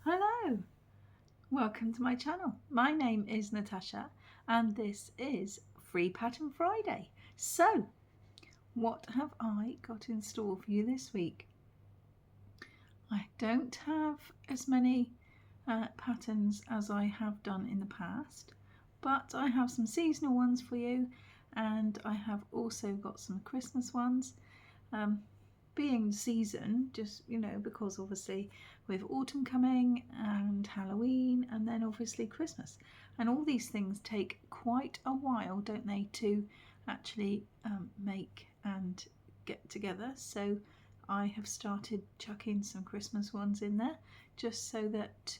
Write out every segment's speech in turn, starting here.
Hello, welcome to my channel. My name is Natasha and this is Free Pattern Friday. So, what have I got in store for you this week? I don't have as many patterns as I have done in the past, but I have some seasonal ones for you, and I have also got some Christmas ones. Being season, just because obviously with autumn coming and Halloween and then obviously Christmas, and all these things take quite a while, don't they, to actually make and get together. So I have started chucking some Christmas ones in there just so that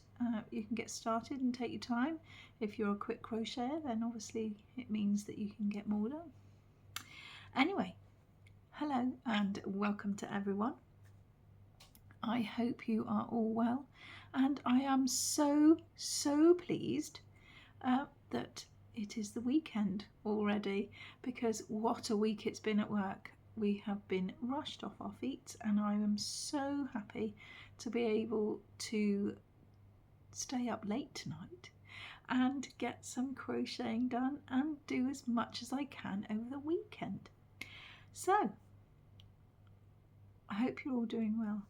you can get started and take your time. If you're a quick crocheter, then obviously it means that you can get more done. Anyway, hello and welcome to everyone. I hope you are all well, and I am so pleased that it is the weekend already, because what a week it's been at work. We have been rushed off our feet, and I am so happy to be able to stay up late tonight and get some crocheting done and do as much as I can over the weekend. So I hope you're all doing well.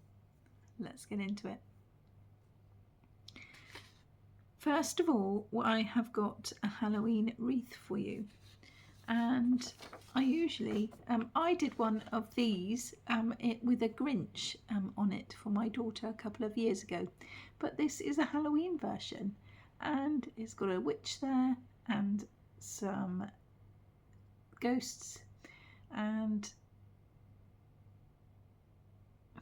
Let's get into it. First of all, I have got a Halloween wreath for you, and I usually I did one of these with a Grinch on it for my daughter a couple of years ago, but this is a Halloween version, and it's got a witch there and some ghosts, and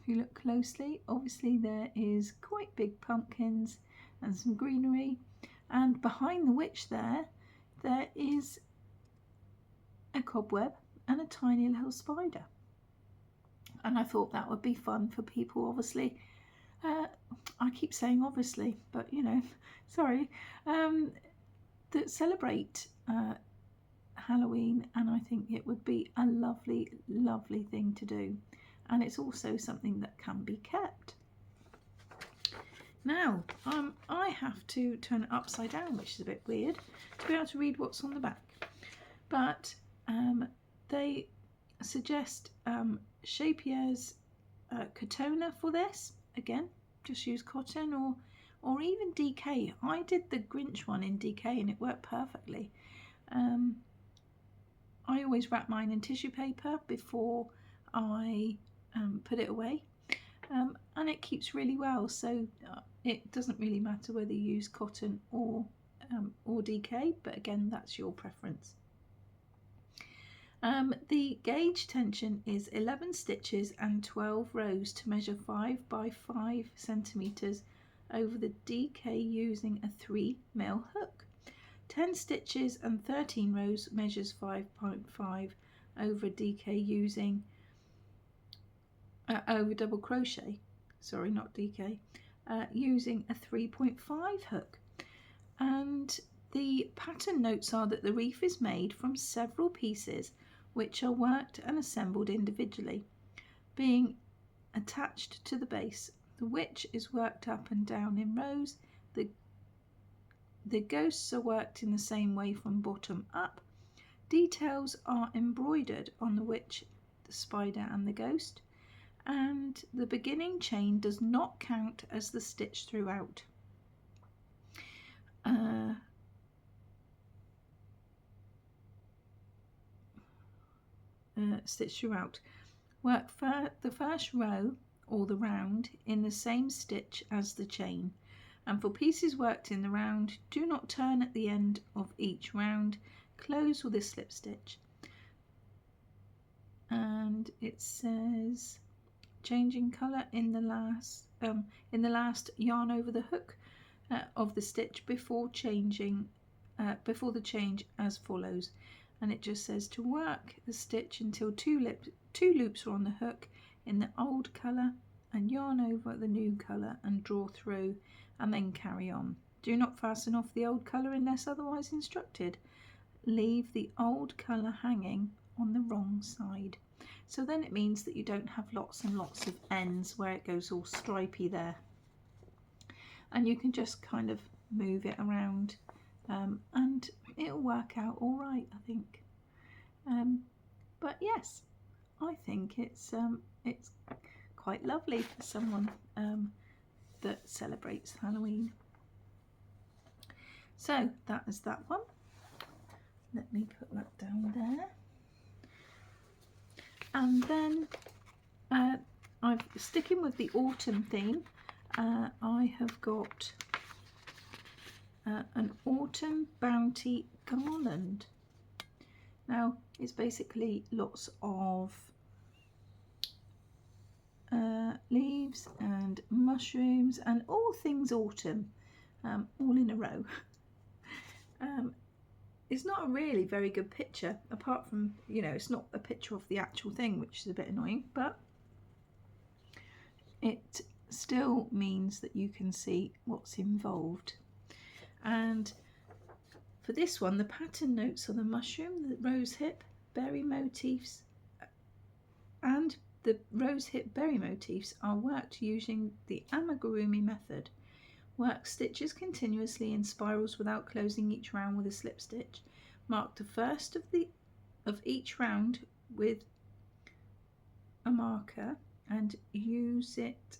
if you look closely, obviously there is quite big pumpkins and some greenery, and behind the witch there is a cobweb and a tiny little spider. And I thought that would be fun for people, obviously. I keep saying obviously, but sorry, that celebrate Halloween, and I think it would be a lovely thing to do. And it's also something that can be kept. Now, I have to turn it upside down, which is a bit weird, to be able to read what's on the back. But they suggest Shapier's Katona for this. Again, just use cotton or even DK. I did the Grinch one in DK and it worked perfectly. I always wrap mine in tissue paper before I put it away, and it keeps really well, so it doesn't really matter whether you use cotton or DK, but again, that's your preference. The gauge tension is 11 stitches and 12 rows to measure 5 by 5 centimeters over the DK using a 3mm hook. 10 stitches and 13 rows measures 5.5 over DK using over double crochet, sorry, not DK, using a 3.5 hook. And the pattern notes are that the wreath is made from several pieces which are worked and assembled individually, being attached to the base. The witch is worked up and down in rows. The ghosts are worked in the same way from bottom up. Details are embroidered on the witch, the spider and the ghost, and the beginning chain does not count as the stitch throughout. Work for the first row or the round in the same stitch as the chain, and for pieces worked in the round, do not turn at the end of each round. Close with a slip stitch. And it says changing colour in the last yarn over the hook of the stitch before the change as follows. And it just says to work the stitch until two loops are on the hook in the old colour and yarn over the new colour and draw through, and then carry on. Do not fasten off the old colour unless otherwise instructed. Leave the old colour hanging on the wrong side. So then it means that you don't have lots and lots of ends where it goes all stripy there. and you can just kind of move it around, and it'll work out all right, I think. But yes, I think it's quite lovely for someone that celebrates Halloween. So that is that one. Let me put that down there. And then I'm sticking with the autumn theme. I have got an autumn bounty garland. Now it's basically lots of leaves and mushrooms and all things autumn, all in a row. It's not a really very good picture, apart from, you know, it's not a picture of the actual thing, which is a bit annoying, but it still means that you can see what's involved. And for this one, the pattern notes are the mushroom, the rose hip, berry motifs, and the rose hip berry motifs are worked using the Amigurumi method. Work stitches continuously in spirals without closing each round with a slip stitch. Mark the first of each round with a marker and use it,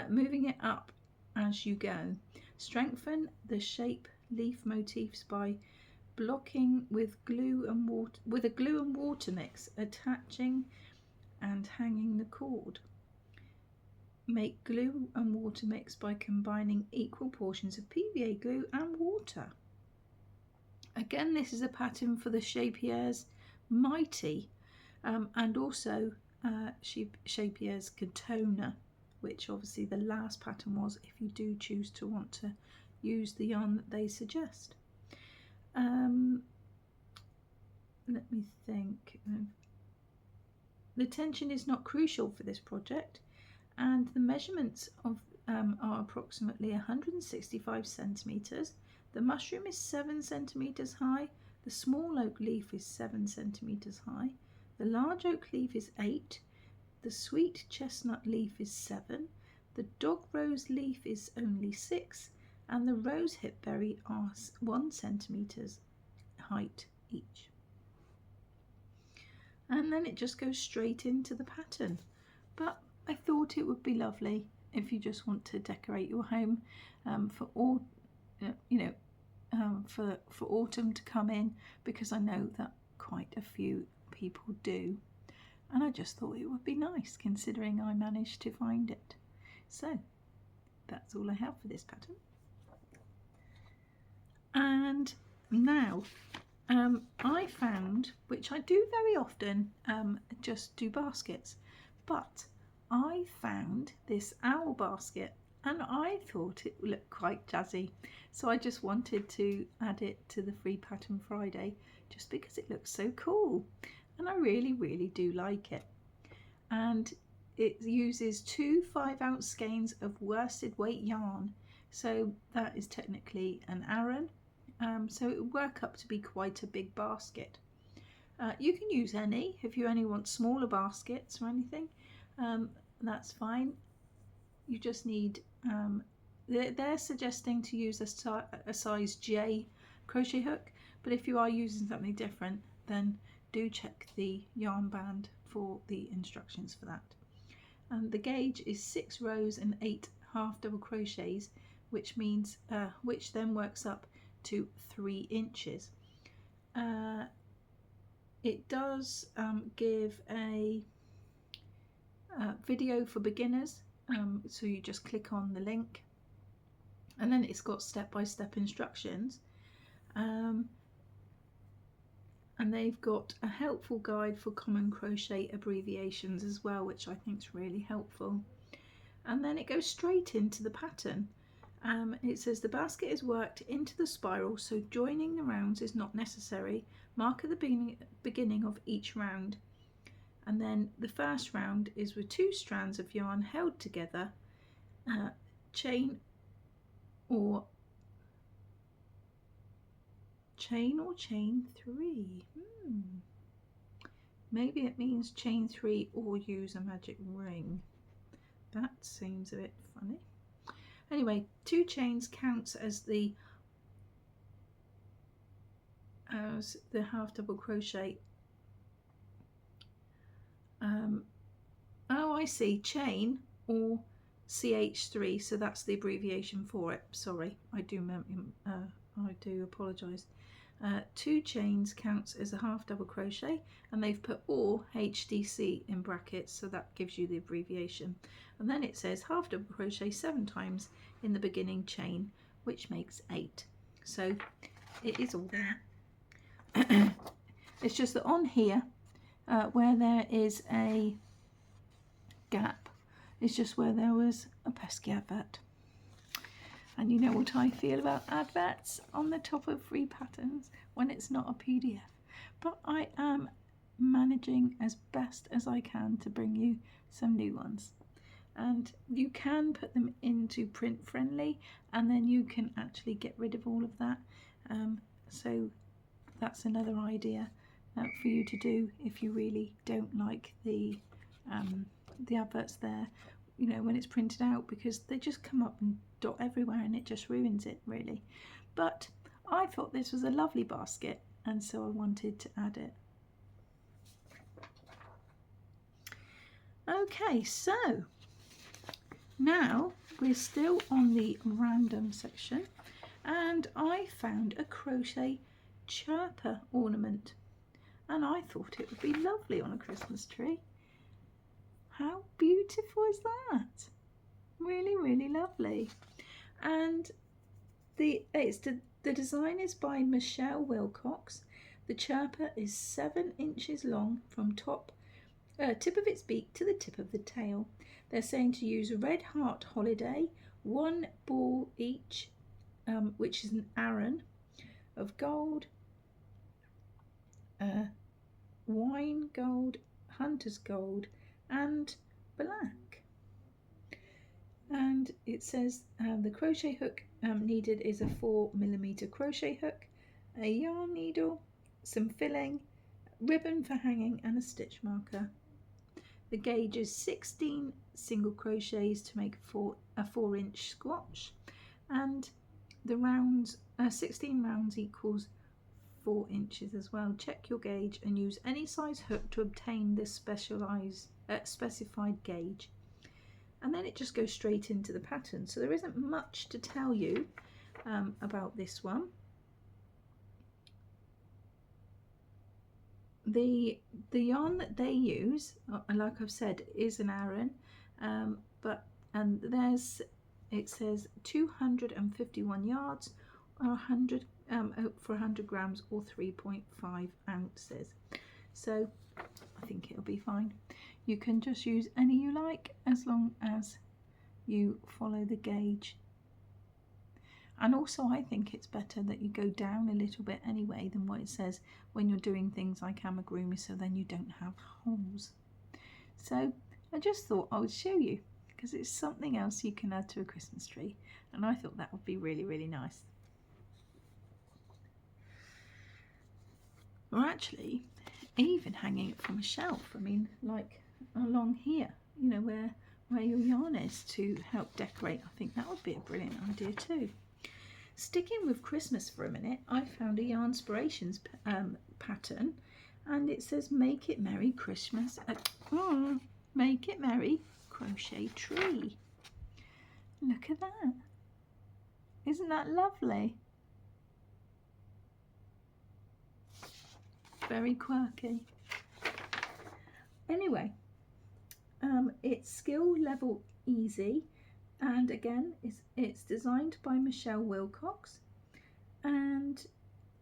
moving it up as you go. Strengthen the shape leaf motifs by blocking with a glue and water mix, attaching and hanging the cord. Make glue and water mix by combining equal portions of PVA glue and water. Again, this is a pattern for the Chapier's Mighty, and also Chapier's Katona, which obviously the last pattern was, if you do choose to want to use the yarn that they suggest. Let me think. The tension is not crucial for this project, and the measurements of are approximately 165 centimetres. The mushroom is 7 centimetres high, the small oak leaf is 7 centimetres high, the large oak leaf is 8, the sweet chestnut leaf is 7, the dog rose leaf is only 6, and the rose hip berry are 1 centimetre height each. And then it just goes straight into the pattern. But I thought it would be lovely if you just want to decorate your home for all, for autumn to come in, because I know that quite a few people do, and I just thought it would be nice considering I managed to find it. So that's all I have for this pattern. And now I found, which I do very often, just do baskets, but I found this owl basket and I thought it looked quite jazzy, so I just wanted to add it to the Free Pattern Friday just because it looks so cool, and I really do like it. And it uses 2 5-ounce skeins of worsted weight yarn, so that is technically an Aran, so it would work up to be quite a big basket. You can use any if you only want smaller baskets or anything, that's fine. You just need, they're suggesting to use a size J crochet hook, but if you are using something different, then do check the yarn band for the instructions for that. And the gauge is 6 rows and 8 half double crochets, which means which then works up to 3 inches. It does give a video for beginners, so you just click on the link and then it's got step-by-step instructions, and they've got a helpful guide for common crochet abbreviations as well, which I think is really helpful. And then it goes straight into the pattern. It says the basket is worked into the spiral, so joining the rounds is not necessary. Mark at the beginning of each round. And then the first round is with 2 strands of yarn held together, chain or chain 3. Maybe it means chain 3 or use a magic ring. That seems a bit funny. Anyway, 2 chains counts as the half double crochet. Oh, I see, chain or CH3, so that's the abbreviation for it. Sorry, I do apologise. 2 chains counts as a half double crochet, and they've put or HDC in brackets, so that gives you the abbreviation. And then it says half double crochet 7 times in the beginning chain, which makes 8. So it is all there. It's just that on here, where there is a gap, it's just where there was a pesky advert. And you know what I feel about adverts on the top of free patterns when it's not a PDF. But I am managing as best as I can to bring you some new ones. And you can put them into print friendly, and then you can actually get rid of all of that. So that's another idea for you to do if you really don't like the adverts there, you know, when it's printed out, because they just come up and dot everywhere and it just ruins it really. But I thought this was a lovely basket, and so I wanted to add it. Okay, so now we're still on the random section, and I found a crochet chirper ornament, and I thought it would be lovely on a Christmas tree. How beautiful is that? Really, really lovely. And the design is by Michelle Wilcox. The chirper is 7 inches long from tip of its beak to the tip of the tail. They're saying to use Red Heart Holiday, 1 ball each, which is an aran of gold, wine gold, hunter's gold, and black. And it says the crochet hook needed is a 4mm crochet hook, a yarn needle, some filling, ribbon for hanging, and a stitch marker. The gauge is 16 single crochets to make a 4-inch swatch, and the rounds 16 rounds equals 4 inches as well. Check your gauge and use any size hook to obtain the specified gauge. And then it just goes straight into the pattern, so there isn't much to tell you about this one. The yarn that they use, like I've said, is an aran, it says 251 yards or 100 for 100 grams or 3.5 ounces. So I think it'll be fine. You can just use any you like as long as you follow the gauge. And also I think it's better that you go down a little bit anyway than what it says when you're doing things like amigurumi, so then you don't have holes. So I just thought I would show you, because it's something else you can add to a Christmas tree, and I thought that would be really, really nice. Or actually even hanging it from a shelf, I mean, like along here, you know, where your yarn is, to help decorate. I think that would be a brilliant idea too. Sticking with Christmas for a minute, I found a Yarnspirations pattern, and it says Make It Merry Christmas, Make It Merry Crochet Tree. Look at that. Isn't that lovely? Very quirky. Anyway, it's skill level easy, and again it's designed by Michelle Wilcox, and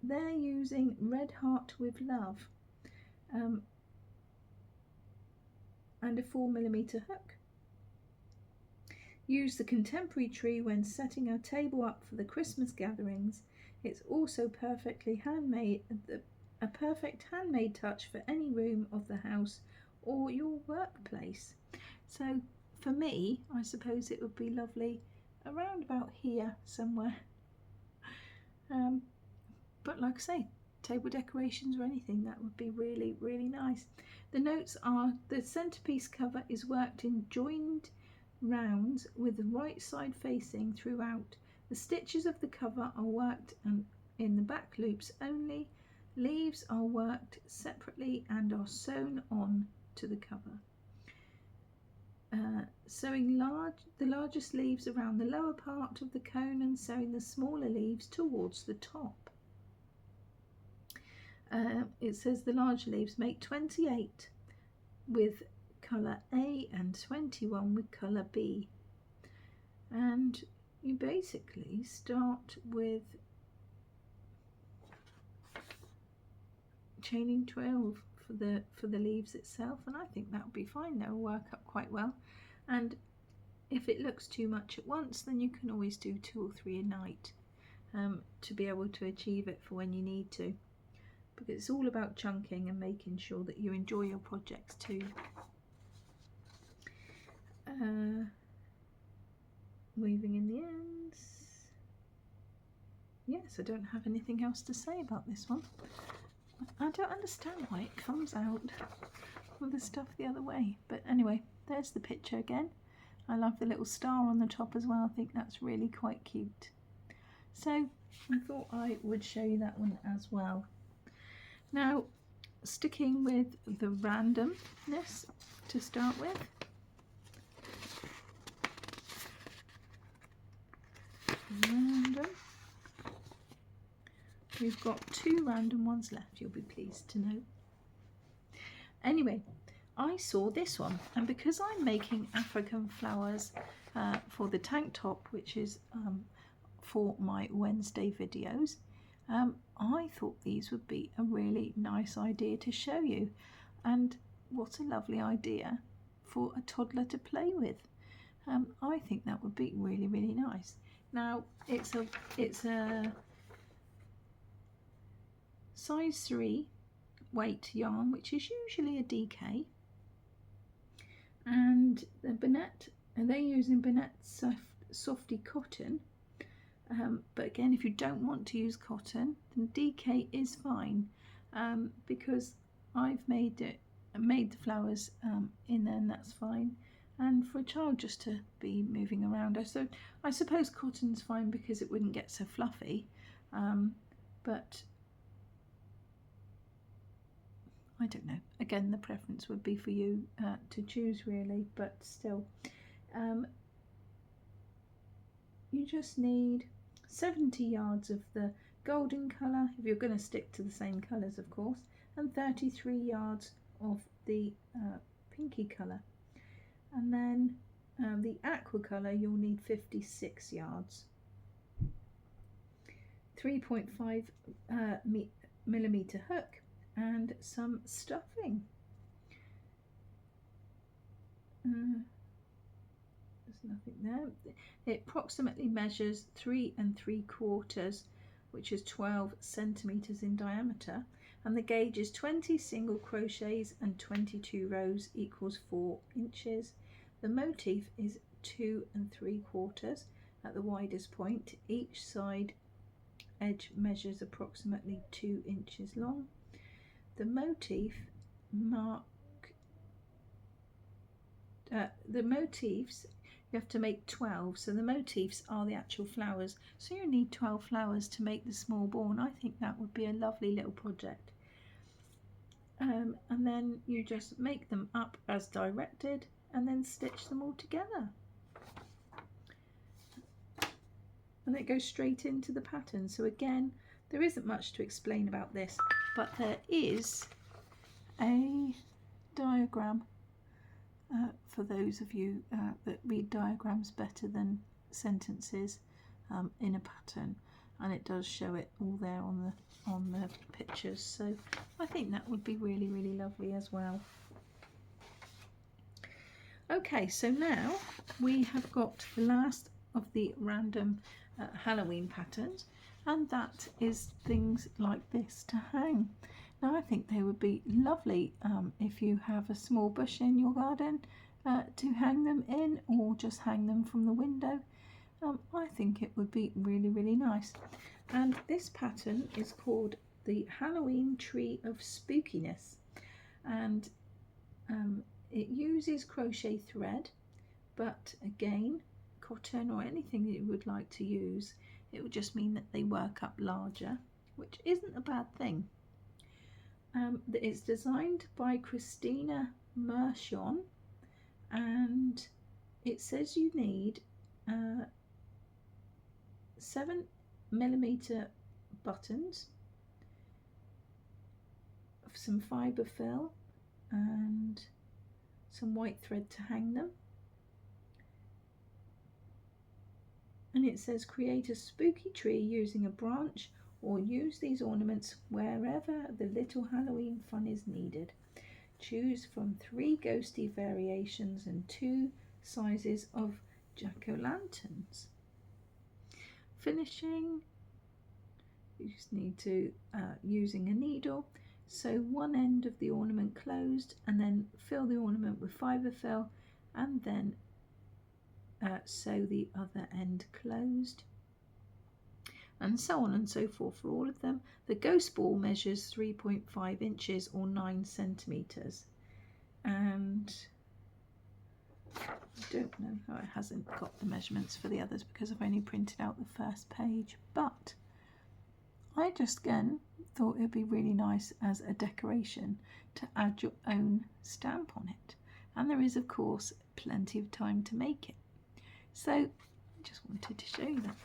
they're using Red Heart with Love and a 4mm hook. Use the contemporary tree when setting a table up for the Christmas gatherings. It's also perfectly handmade, a perfect handmade touch for any room of the house or your workplace. So for me, I suppose it would be lovely around about here somewhere. But like I say, table decorations or anything, that would be really, really nice. The notes are: the centerpiece cover is worked in joined rounds with the right side facing throughout. The stitches of the cover are worked and in the back loops only. Leaves are worked separately and are sewn on to the cover. Sewing the largest leaves around the lower part of the cone and sewing the smaller leaves towards the top. It says the larger leaves make 28 with colour A and 21 with colour B. And you basically start with chaining 12 for the leaves itself, and I think that will be fine. They'll work up quite well. And if it looks too much at once, then you can always do 2 or 3 a night to be able to achieve it for when you need to, because it's all about chunking and making sure that you enjoy your projects too. Weaving in the ends. Yes, I don't have anything else to say about this one. I don't understand why it comes out with the stuff the other way, but anyway, there's the picture again. I love the little star on the top as well. I think that's really quite cute. So I thought I would show you that one as well. Now, sticking with the randomness to start with. Random. We've got 2 random ones left, you'll be pleased to know. Anyway, I saw this one, and because I'm making African flowers for the tank top, which is for my Wednesday videos, I thought these would be a really nice idea to show you. And what a lovely idea for a toddler to play with. I think that would be really, really nice. Now, it's a size 3 weight yarn, which is usually a DK, and the Bonnet, and they're using Bonnet Softy cotton, but again, if you don't want to use cotton, then DK is fine, because I've made the flowers in there, and that's fine. And for a child just to be moving around, so I suppose cotton's fine because it wouldn't get so fluffy, but I don't know. Again, the preference would be for you to choose really, but still. You just need 70 yards of the golden colour, if you're going to stick to the same colours of course, and 33 yards of the pinky colour. And then the aqua colour, you'll need 56 yards. 3.5 millimetre hook, and some stuffing. There's nothing there. It approximately measures 3 3/4, which is 12 centimetres in diameter, and the gauge is 20 single crochets and 22 rows equals 4 inches. The motif is 2 3/4 at the widest point. Each side edge measures approximately 2 inches long. The motif the motifs, you have to make 12, so the motifs are the actual flowers, so you need 12 flowers to make the small ball, and I think that would be a lovely little project. And then you just make them up as directed and then stitch them all together, and it goes straight into the pattern. So again, there isn't much to explain about this, but there is a diagram for those of you that read diagrams better than sentences in a pattern, and it does show it all there on the pictures. So I think that would be really, really lovely as well. Okay, so now we have got the last of the random Halloween patterns, and that is things like this to hang. Now I think they would be lovely if you have a small bush in your garden to hang them in, or just hang them from the window. I think it would be really, really nice. And this pattern is called the Halloween Tree of Spookiness, and it uses crochet thread, but again, cotton or anything that you would like to use, it would just mean that they work up larger, which isn't a bad thing. It's designed by Christina Mershon, and it says you need 7mm buttons, some fibre fill and some white thread to hang them. And it says create a spooky tree using a branch, or use these ornaments wherever the little Halloween fun is needed. Choose from 3 ghosty variations and 2 sizes of jack-o'-lanterns. Finishing, you just need to using a needle, sew one end of the ornament closed and then fill the ornament with fibre fill, and then sew the other end closed, and so on and so forth for all of them. The ghost ball measures 3.5 inches or 9 centimetres, and I don't know how it hasn't got the measurements for the others because I've only printed out the first page, but I just again thought it would be really nice as a decoration to add your own stamp on it, and there is of course plenty of time to make it. So I just wanted to show you that.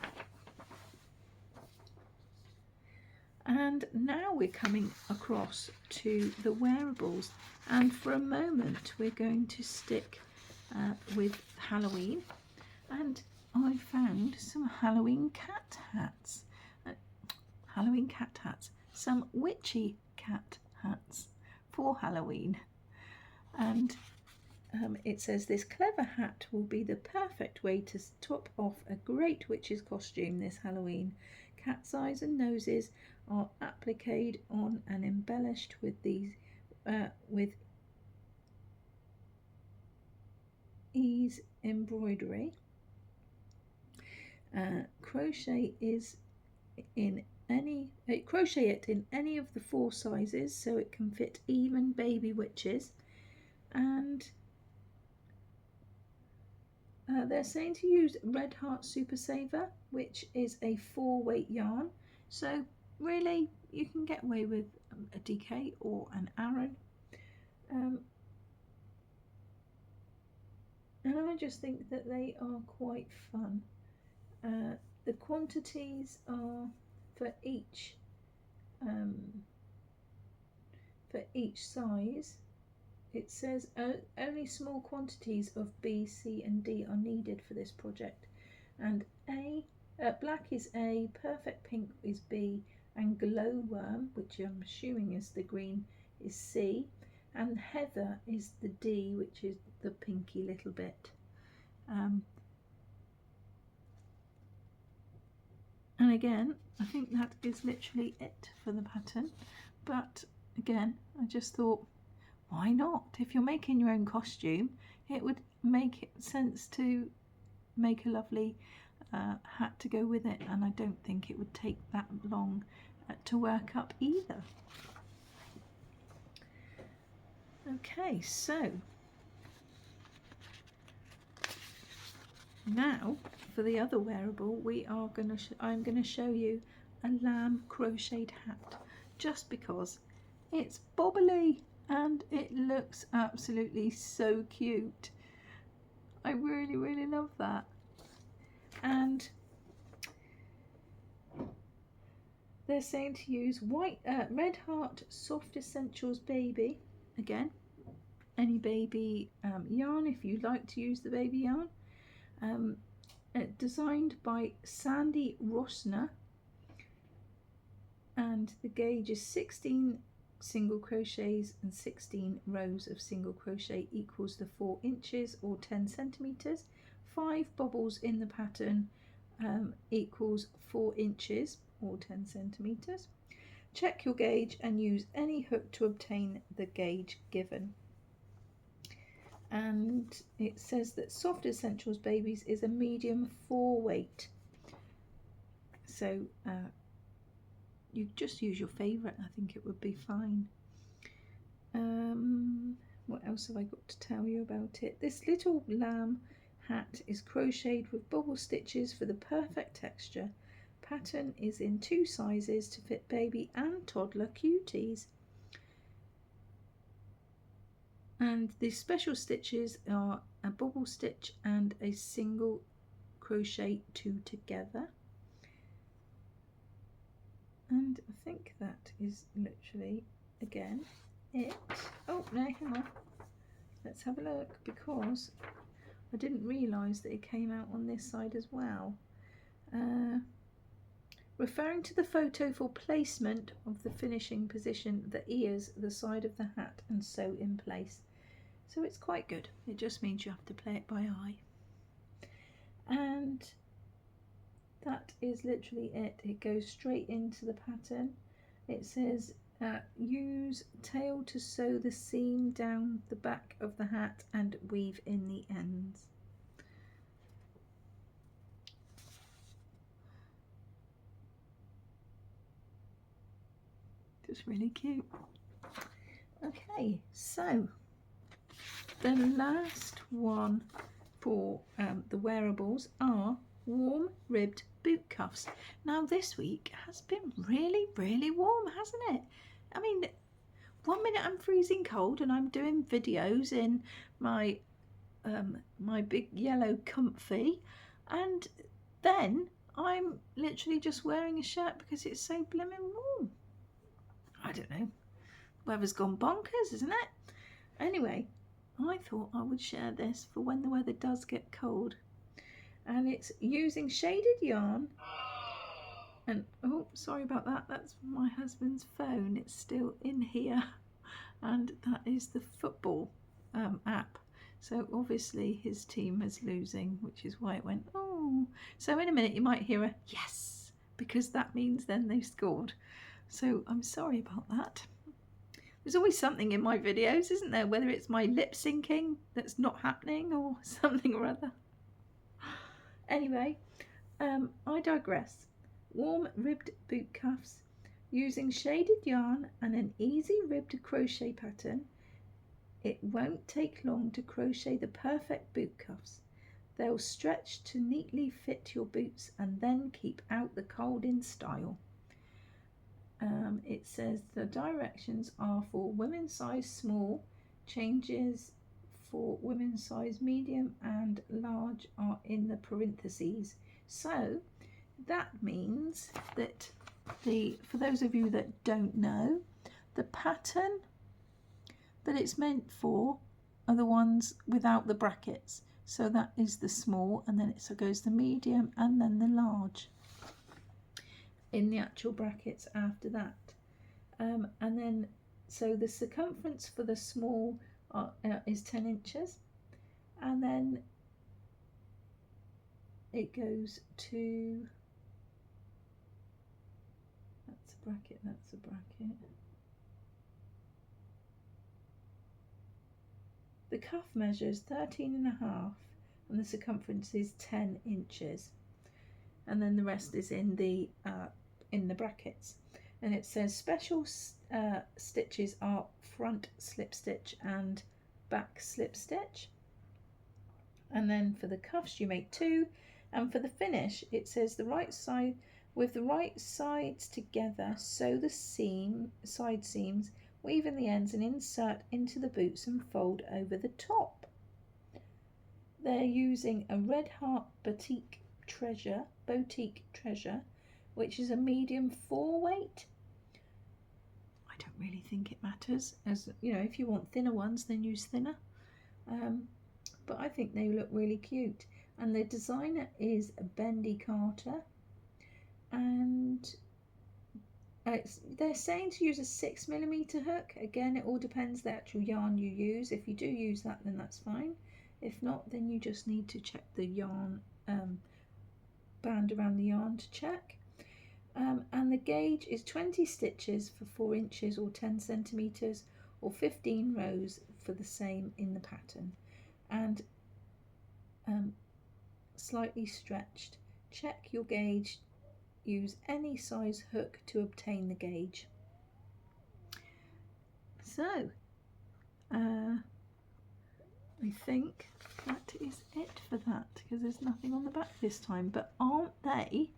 And now we're coming across to the wearables, and for a moment we're going to stick with Halloween, and I found some Halloween cat hats. Some witchy cat hats for Halloween, and it says this clever hat will be the perfect way to top off a great witch's costume this Halloween. Cat's eyes and noses are appliqued on and embellished with these with ease embroidery. Crochet it in any of the 4 sizes so it can fit even baby witches, and they're saying to use Red Heart Super Saver, which is a 4-weight yarn, so really you can get away with a DK or an Aran, and I just think that they are quite fun. The quantities are for each size. It says only small quantities of B, C and D are needed for this project, and black is A, perfect pink is B, and glowworm, which I'm assuming is the green, is C, and heather is the D, which is the pinky little bit. And again, I think that is literally it for the pattern, but again, I just thought, why not? If you're making your own costume, it would make sense to make a lovely hat to go with it, and I don't think it would take that long to work up either. Okay, so now for the other wearable, I'm going to show you a lamb crocheted hat, just because it's bobbly and it looks absolutely so cute. I really love that. And they're saying to use Red Heart Soft Essentials Baby, again any baby yarn if you like to use the baby yarn, designed by Sandy Rosner, and the gauge is 16 single crochets and 16 rows of single crochet equals the 4 inches or 10 centimeters. 5 bobbles in the pattern equals 4 inches or 10 centimeters. Check your gauge and use any hook to obtain the gauge given. And it says that Soft Essentials Babies is a medium 4 weight, so you just use your favourite. I think it would be fine. What else have I got to tell you about it? This little lamb hat is crocheted with bubble stitches for the perfect texture. Pattern is in 2 sizes to fit baby and toddler cuties. And the special stitches are a bubble stitch and a single crochet 2 together. And I think that is literally, again, it. Oh, no, hang on. Let's have a look, because I didn't realise that it came out on this side as well. Referring to the photo for placement of the finishing position, the ears, the side of the hat, and sew in place. So it's quite good. It just means you have to play it by eye. And that is literally it. It goes straight into the pattern. It says use tail to sew the seam down the back of the hat and weave in the ends. Just really cute. Okay, so the last one for the wearables are warm ribbed boot cuffs. Now this week has been really, really warm, hasn't it? I mean, one minute I'm freezing cold and I'm doing videos in my my big yellow comfy, and then I'm literally just wearing a shirt because it's so blimmin' warm. I don't know. Weather's gone bonkers, isn't it? Anyway, I thought I would share this for when the weather does get cold. And it's using shaded yarn. And, oh, sorry about that. That's my husband's phone. It's still in here. And that is the football app. So obviously his team is losing, which is why it went, oh. So in a minute you might hear a yes, because that means then they've scored. So I'm sorry about that. There's always something in my videos, isn't there? Whether it's my lip syncing that's not happening or something or other. Anyway, I digress. Warm ribbed boot cuffs using shaded yarn and an easy ribbed crochet pattern. It won't take long to crochet the perfect boot cuffs. They'll stretch to neatly fit your boots and then keep out the cold in style. It says the directions are for women's size small, changes for women's size medium and large are in the parentheses. So that means that for those of you that don't know, the pattern that it's meant for are the ones without the brackets. So that is the small, and then it goes the medium and then the large in the actual brackets after that. And then, so the circumference for the small is 10 inches. And then it goes to, that's a bracket, that's a bracket. The cuff measures 13.5 and the circumference is 10 inches. And then the rest is in the brackets. And it says special stitches are front slip stitch and back slip stitch. And then for the cuffs you make 2, and for the finish it says the right side with the right sides together, sew the side seams, weave in the ends and insert into the boots and fold over the top. They're using a Red Heart Boutique Treasure, which is a medium 4 weight. I don't really think it matters, as you know, if you want thinner ones then use thinner, but I think they look really cute. And the designer is Bendy Carter, and they're saying to use a 6mm hook. Again, it all depends the actual yarn you use. If you do use that, then that's fine. If not, then you just need to check the yarn band around the yarn to check. And the gauge is 20 stitches for 4 inches or 10 centimeters, or 15 rows for the same in the pattern, and slightly stretched. Check your gauge. Use any size hook to obtain the gauge. So I think that is it for that, because there's nothing on the back this time. But aren't they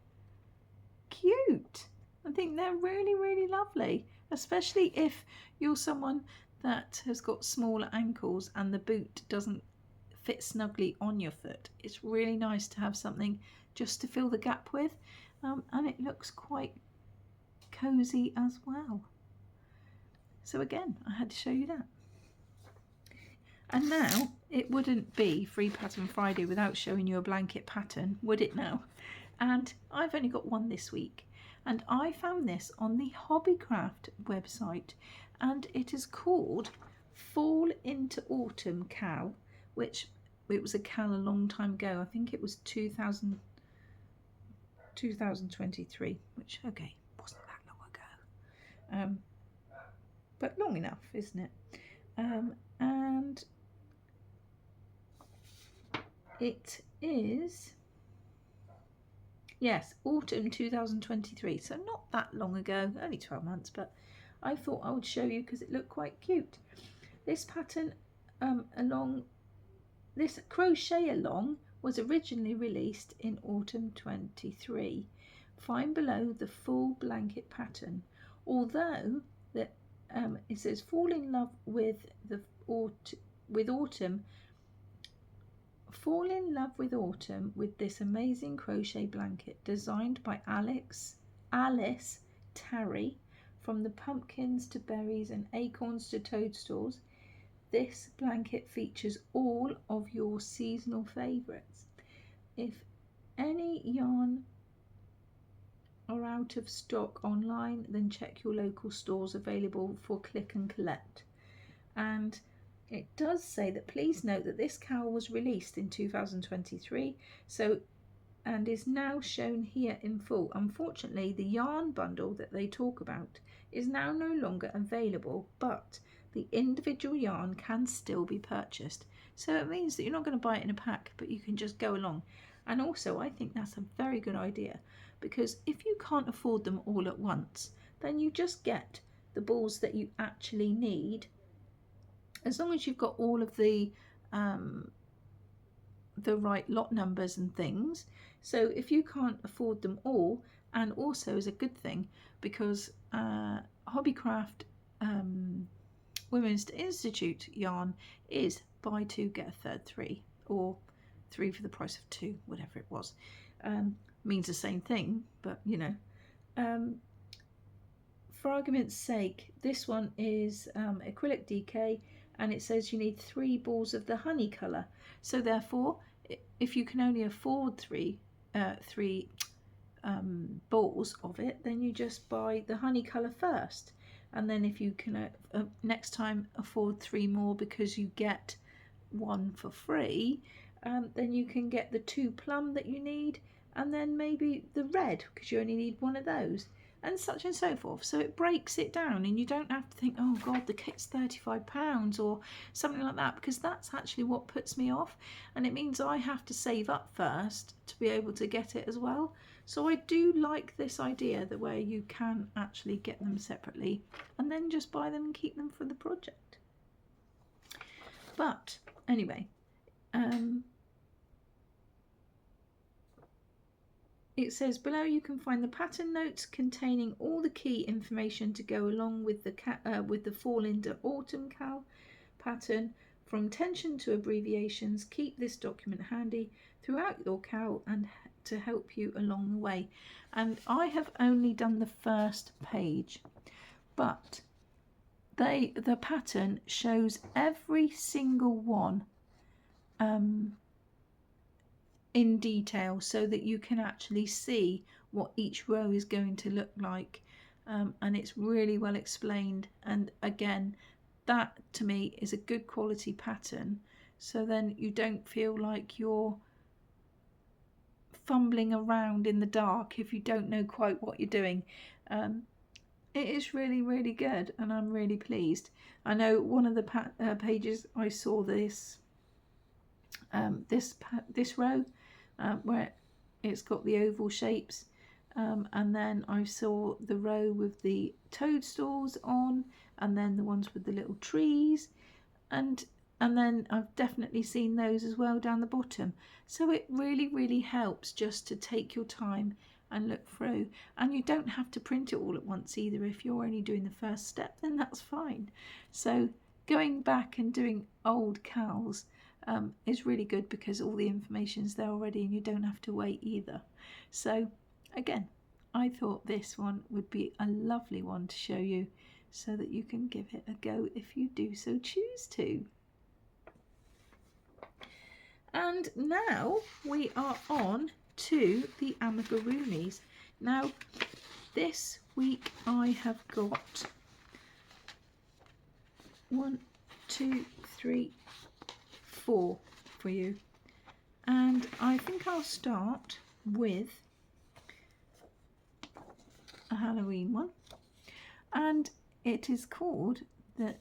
cute? I think they're really, really lovely, especially if you're someone that has got smaller ankles and the boot doesn't fit snugly on your foot. It's really nice to have something just to fill the gap with, and it looks quite cozy as well. So again, I had to show you that. And now, it wouldn't be Free Pattern Friday without showing you a blanket pattern, would it now? And I've only got one this week. And I found this on the Hobbycraft website. And it is called Fall into Autumn Cow, which it was a cow a long time ago. I think it was 2023, which, okay, wasn't that long ago. But long enough, isn't it? And it is, yes, autumn 2023, so not that long ago, only 12 months, but I thought I would show you because it looked quite cute. This pattern this crochet along was originally released in autumn 23. Find below the full blanket pattern. Although that it says fall in love with autumn. Fall in love with autumn with this amazing crochet blanket designed by Alice Terry. From the pumpkins to berries and acorns to toadstools, this blanket features all of your seasonal favourites. If any yarn are out of stock online, then check your local stores available for click and collect. And it does say that please note that this cowl was released in 2023, and is now shown here in full. Unfortunately, the yarn bundle that they talk about is now no longer available, but the individual yarn can still be purchased. So it means that you're not going to buy it in a pack, but you can just go along. And also, I think that's a very good idea, because if you can't afford them all at once, then you just get the balls that you actually need, as long as you've got all of the right lot numbers and things. So if you can't afford them all, and also is a good thing because Hobbycraft Women's Institute yarn is buy two get a third free, or 3 for the price of 2, whatever it was. Means the same thing, but you know. For argument's sake, this one is acrylic DK, and it says you need 3 balls of the honey colour. So therefore, if you can only afford three balls of it, then you just buy the honey colour first. And then if you can next time afford 3 more because you get 1 for free, then you can get the 2 plum that you need, and then maybe the red because you only need 1 of those, and such and so forth. So it breaks it down, and you don't have to think, oh god, the kit's £35 or something like that, because that's actually what puts me off, and it means I have to save up first to be able to get it as well. So I do like this idea that where you can actually get them separately and then just buy them and keep them for the project. But anyway, it says below you can find the pattern notes containing all the key information to go along with the fall into autumn cowl pattern. From tension to abbreviations, keep this document handy throughout your cowl and to help you along the way. And I have only done the first page, but the pattern shows every single one in detail, so that you can actually see what each row is going to look like, and it's really well explained. And again, that to me is a good quality pattern, so then you don't feel like you're fumbling around in the dark if you don't know quite what you're doing. It is really, really good, and I'm really pleased. I know one of the pages I saw this row where it's got the oval shapes, and then I saw the row with the toadstools on, and then the ones with the little trees, and And then I've definitely seen those as well down the bottom. So it really helps just to take your time and look through. And you don't have to print it all at once either. If you're only doing the first step, then that's fine. So going back and doing old cows is really good because all the information's there already and you don't have to wait either. So again, I thought this one would be a lovely one to show you so that you can give it a go if you do so choose to. And now we are on to the Amigurumis. Now this week I have got 1, 2, 3, 4 for you, and I think I'll start with a Halloween one, and it is called the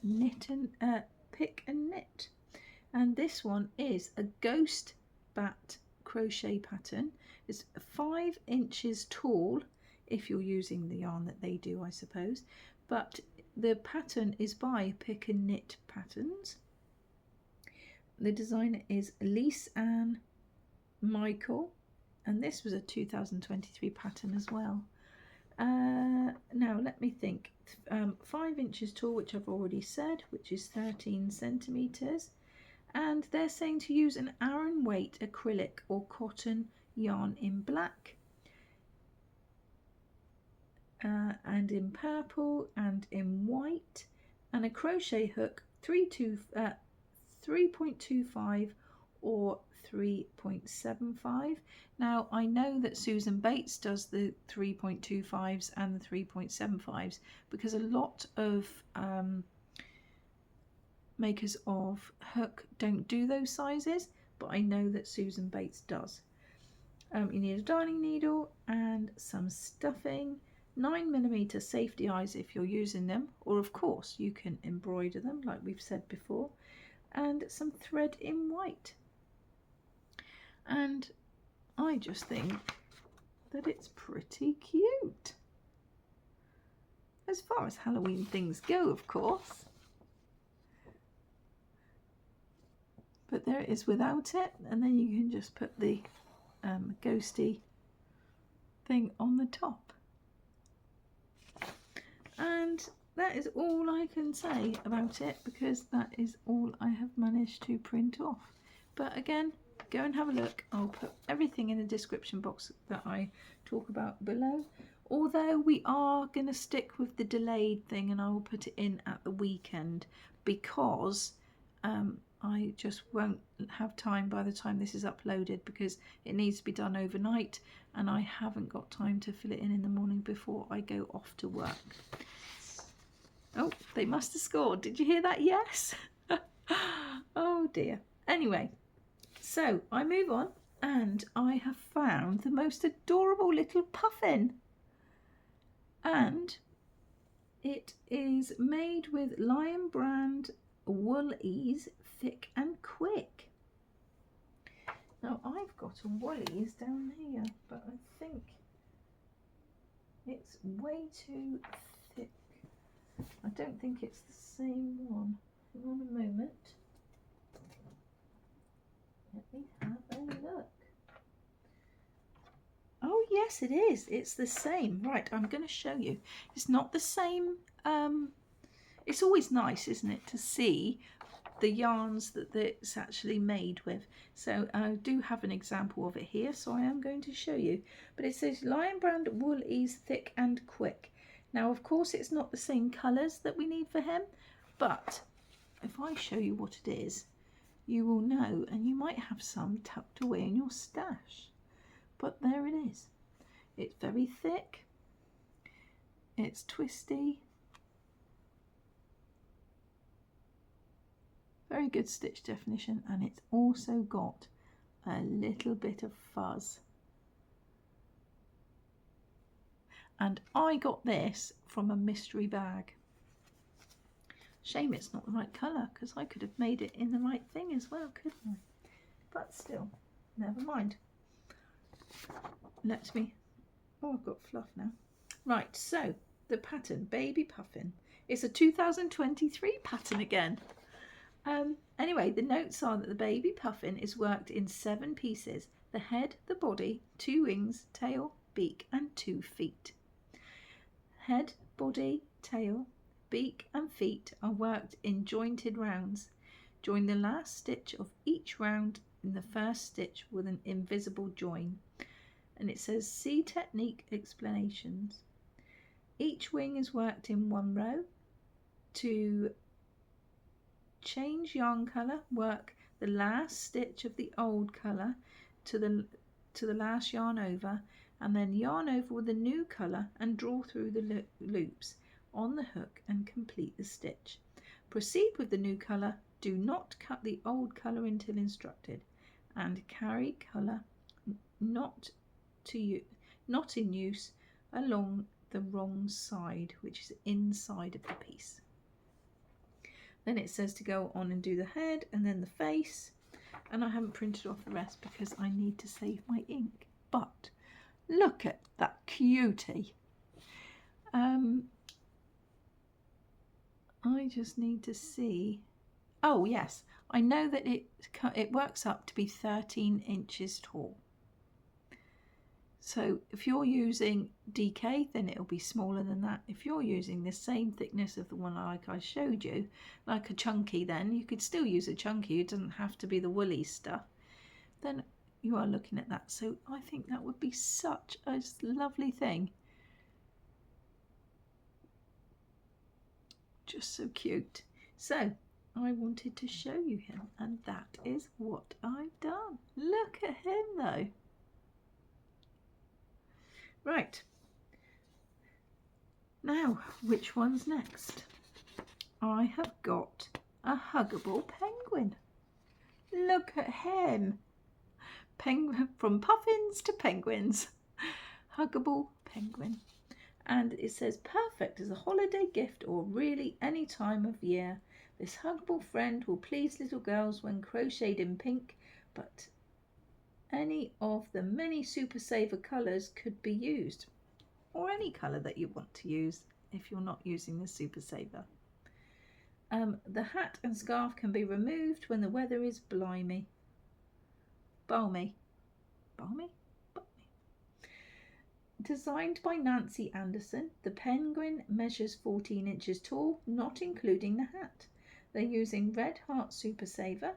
Pick and Knit. And this one is a ghost bat crochet pattern. It's 5 inches tall if you're using the yarn that they do, I suppose. But the pattern is by Pick and Knit Patterns. The designer is Lise Ann Michael, and this was a 2023 pattern as well. Now let me think. 5 inches tall, which I've already said, which is 13 centimeters. And they're saying to use an Aran weight acrylic or cotton yarn in black, and in purple and in white, and a crochet hook 3.25 or 3.75. Now I know that Susan Bates does the 3.25s and the 3.75s because a lot of makers of hook don't do those sizes, but I know that Susan Bates does. You need a darning needle and some stuffing, 9mm safety eyes if you're using them, or of course you can embroider them like we've said before, and some thread in white. And I just think that it's pretty cute. As far as Halloween things go, of course. But there it is without it, and then you can just put the ghosty thing on the top. And that is all I can say about it because that is all I have managed to print off. But again, go and have a look. I'll put everything in the description box that I talk about below. Although we are going to stick with the delayed thing, and I will put it in at the weekend because I just won't have time by the time this is uploaded because it needs to be done overnight and I haven't got time to fill it in the morning before I go off to work. Oh, they must have scored. Did you hear that? Yes. Oh dear. Anyway, so I move on and I have found the most adorable little puffin. And it is made with Lion Brand Wool Ease Thick and Quick. Now I've got a Woolies down here, but I think it's way too thick. I don't think it's the same one. Hang on a moment. Let me have a look. Oh yes, it is. It's the same. Right, I'm going to show you. It's not the same. It's always nice, isn't it, to see the yarns that it's actually made with. So I do have an example of it here, so I am going to show you. But it says Lion Brand Wool Ease Thick and Quick. Now of course it's not the same colours that we need for him, but if I show you what it is, you will know, and you might have some tucked away in your stash. But there it is. It's very thick, it's twisty, very good stitch definition, and it's also got a little bit of fuzz. And I got this from a mystery bag. Shame it's not the right colour, because I could have made it in the right thing as well, couldn't I? But still, never mind. Let me... Oh, I've got fluff now. Right, so the pattern, Baby Puffin. It's a 2023 pattern again. Anyway, the notes are that the baby puffin is worked in 7 pieces: the head, the body, 2 wings, tail, beak and 2 feet. Head, body, tail, beak and feet are worked in jointed rounds. Join the last stitch of each round in the first stitch with an invisible join. And it says see technique explanations. Each wing is worked in 1 row. To change yarn colour, work the last stitch of the old colour to the last yarn over, and then yarn over with the new colour and draw through the loops on the hook and complete the stitch. Proceed with the new colour. Do not cut the old colour until instructed, and carry colour not in use along the wrong side, which is inside of the piece. Then it says to go on and do the head and then the face, and I haven't printed off the rest because I need to save my ink. But look at that cutie. I just need to see. Oh yes, I know that it works up to be 13 inches tall. So if you're using DK, then it'll be smaller than that. If you're using the same thickness of the one like I showed you, like a chunky, then you could still use a chunky. It doesn't have to be the woolly stuff. Then you are looking at that. So I think that would be such a lovely thing. Just so cute. So I wanted to show you him, and that is what I've done. Look at him though. Right, now which one's next? I have got a Huggable Penguin. Look at him. Penguin, from puffins to penguins. Huggable Penguin. And it says perfect as a holiday gift or really any time of year. This huggable friend will please little girls when crocheted in pink, but any of the many Super Saver colours could be used, or any colour that you want to use if you're not using the Super Saver. The hat and scarf can be removed when the weather is balmy. Designed by Nancy Anderson, the penguin measures 14 inches tall, not including the hat. They're using Red Heart Super Saver,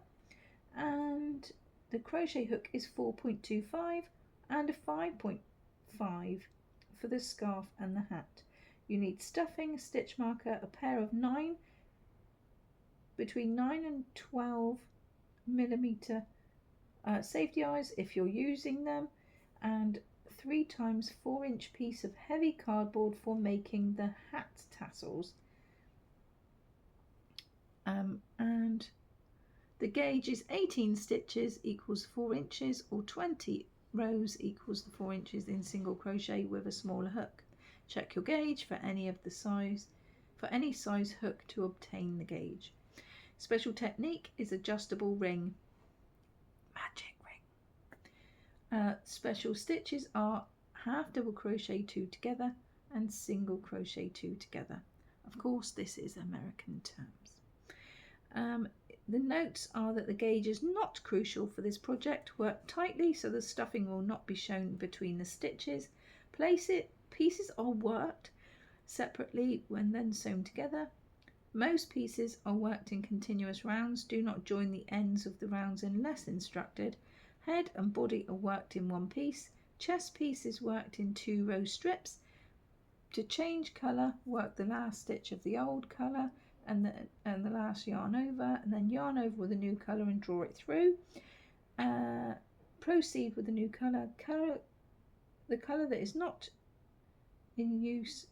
and the crochet hook is 4.25 and a 5.5 for the scarf and the hat. You need stuffing, a stitch marker, a pair of between 9 and 12 millimeter safety eyes if you're using them, and 3 times 4 inch piece of heavy cardboard for making the hat tassels. And the gauge is 18 stitches equals 4 inches, or 20 rows equals the 4 inches in single crochet with a smaller hook. Check your gauge for any size hook to obtain the gauge. Special technique is adjustable ring. Magic ring. Special stitches are half double crochet 2 together and single crochet 2 together. Of course, this is American terms. The notes are that the gauge is not crucial for this project. Work tightly so the stuffing will not be shown between the stitches. Pieces are worked separately when then sewn together. Most pieces are worked in continuous rounds. Do not join the ends of the rounds unless instructed. Head and body are worked in one piece. Chest piece is worked in 2 row strips. To change colour, work the last stitch of the old colour and the last yarn over, and then yarn over with a new colour and draw it through. Proceed with the new colour. The colour that is not in use,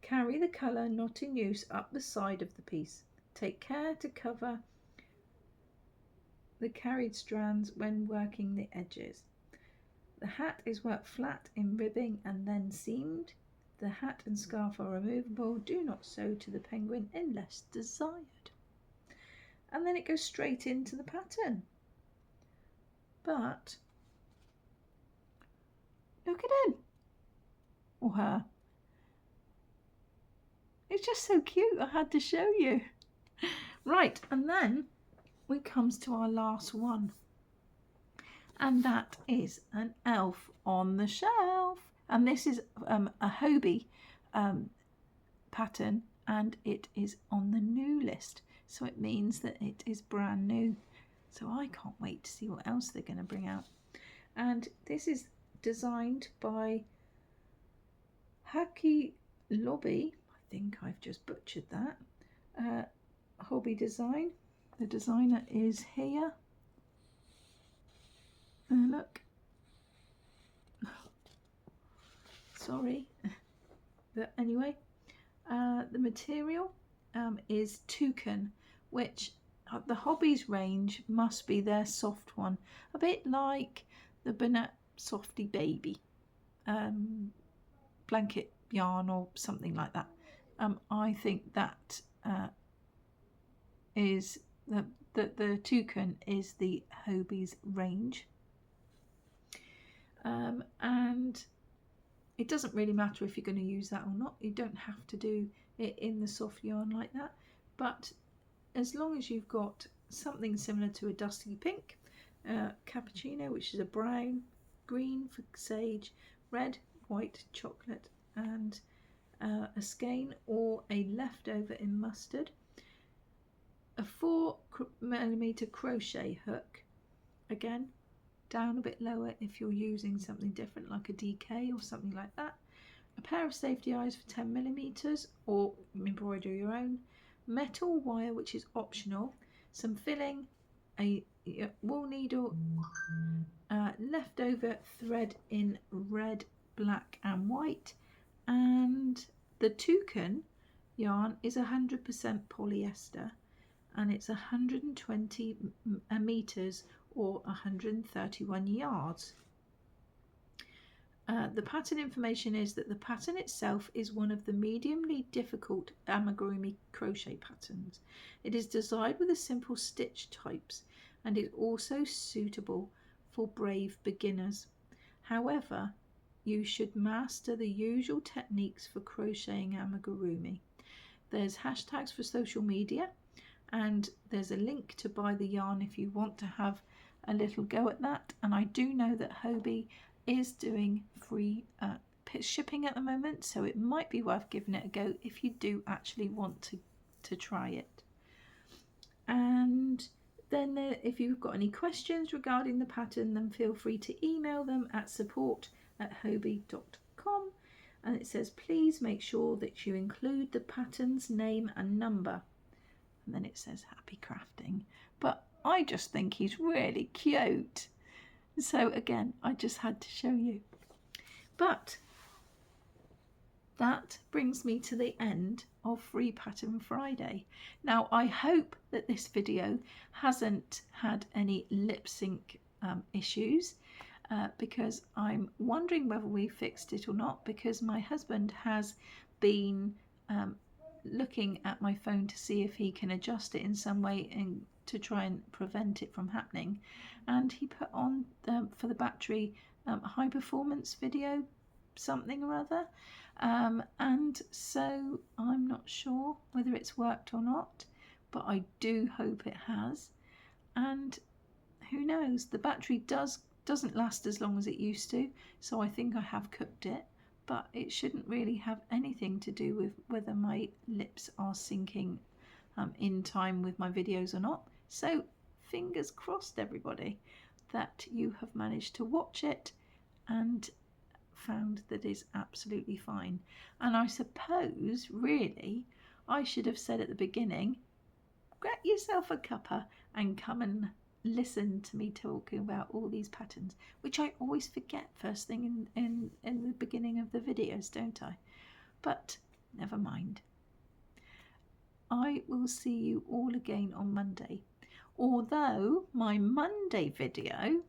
carry the colour not in use up the side of the piece. Take care to cover the carried strands when working the edges. The hat is worked flat in ribbing and then seamed. The hat and scarf are removable. Do not sew to the penguin unless desired. And then it goes straight into the pattern. But look at him or her. It's just so cute. I had to show you. Right, and then we comes to our last one, and that is an elf on the shelf, and this is a Hobie pattern, and it is on the new list, so it means that it is brand new. So I can't wait to see what else they're going to bring out. And this is designed by Hugable. I think I've just butchered that. Hobby Design. The designer is here. Look. Sorry. But anyway, the material is toucan, which the Hobbies range must be their soft one, a bit like the Bernat Softy Baby blanket yarn or something like that. I think that is the toucan is the Hobbies range, and it doesn't really matter if you're going to use that or not. You don't have to do it in the soft yarn like that, but as long as you've got something similar to a dusty pink, cappuccino, which is a brown, green for sage, red, white, chocolate, and a skein or a leftover in mustard, a 4mm crochet hook, again down a bit lower if you're using something different like a DK or something like that, a pair of safety eyes for 10mm or embroider your own, metal wire which is optional, some filling, a wool needle, leftover thread in red, black and white, and the toucan yarn is 100% polyester, and it's 120 meters or 131 yards. The pattern information is that the pattern itself is one of the mediumly difficult Amigurumi crochet patterns. It is designed with a simple stitch types and is also suitable for brave beginners. However, you should master the usual techniques for crocheting Amigurumi. There's hashtags for social media, and there's a link to buy the yarn if you want to have a little go at that. And I do know that Hobie is doing free shipping at the moment, so it might be worth giving it a go if you do actually want to try it. And then if you've got any questions regarding the pattern, then feel free to email them at support@hobie.com, and it says please make sure that you include the pattern's name and number, and then it says happy crafting. But I just think he's really cute, so again I just had to show you. But that brings me to the end of Free Pattern Friday. Now I hope that this video hasn't had any lip sync issues, because I'm wondering whether we fixed it or not, because my husband has been looking at my phone to see if he can adjust it in some way and to try and prevent it from happening, and he put on for the battery high performance video something or other, and so I'm not sure whether it's worked or not, but I do hope it has. And who knows, the battery doesn't last as long as it used to, so I think I have cooked it, but it shouldn't really have anything to do with whether my lips are syncing in time with my videos or not. So fingers crossed, everybody, that you have managed to watch it and found that is absolutely fine. And I suppose really I should have said at the beginning, get yourself a cuppa and come and listen to me talking about all these patterns, which I always forget first thing in the beginning of the videos, don't I? But never mind. I will see you all again on Monday, although my Monday video,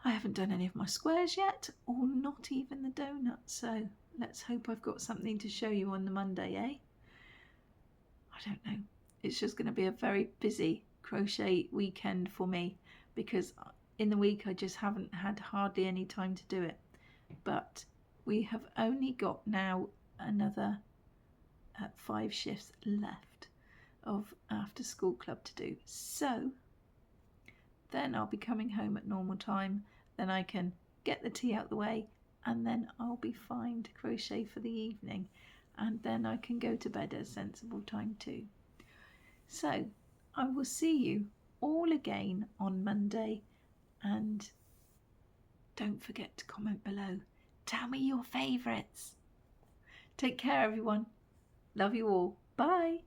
I haven't done any of my squares yet, or not even the donut, so let's hope I've got something to show you on the Monday, eh? I don't know. It's just going to be a very busy crochet weekend for me, because in the week I just haven't had hardly any time to do it. But we have only got now another 5 shifts left, of after school club to do. So then I'll be coming home at normal time. Then I can get the tea out the way, and then I'll be fine to crochet for the evening, and then I can go to bed at a sensible time too. So I will see you all again on Monday, and don't forget to comment below. Tell me your favourites. Take care, everyone. Love you all. Bye.